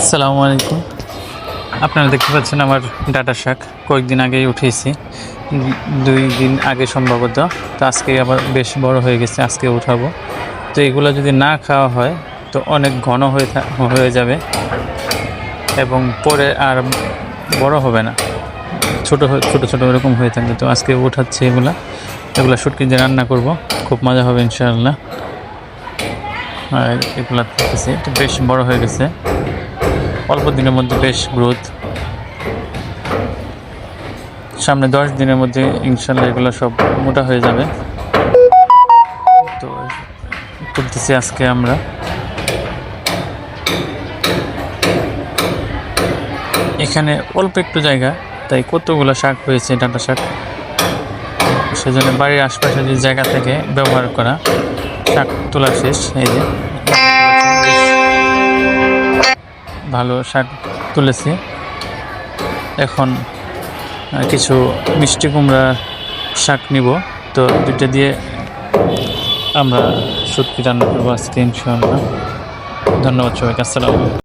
আসসালামু আলাইকুম। আপনারা দেখতে পাচ্ছেন আমার ডাঁটা শাক কয়েকদিন আগেই উঠিয়েছি, 2 দিন আগে সম্ভবত। তো আজকে আবার বেশ বড় হয়ে গেছে, আজকে উঠাবো। তো এগুলো যদি না খাওয়া হয় তো অনেক ঘন হয়ে যাবে এবং পরে আর বড় হবে না, ছোট ছোট এরকম হয়ে থাকবে। তো আজকে উঠাচ্ছি এগুলা শুটকি দিয়ে রান্না করব, খুব মজা হবে ইনশাআল্লাহ। আর এগুলা দেখতেছি এটা বেশ বড় হয়ে গেছে, অল্প দিনের মধ্যে বেশ গ্রোথ। সামনে 10 দিনের মধ্যে ইনশাল্লাহ এগুলো সব মোটা হয়ে যাবে। তো তুলতেছি আজকে আমরা। এখানে অল্প একটু জায়গা, তাই কতগুলো শাক হয়েছে, ডাঁটা শাক। সেজন্য বাড়ির আশপাশে যে জায়গা থেকে ব্যবহার করা শাক তোলা শেষ। এই যে ভালো শাক তুলেছি। এখন কিছু মিষ্টি কুমড়া শাক নিব, তো দুইটা দিয়ে আমরা শুটকি রান্না করবো আজকে ইনশাআল্লাহ। ধন্যবাদ সবাইকে, আসসালামু আলাইকুম।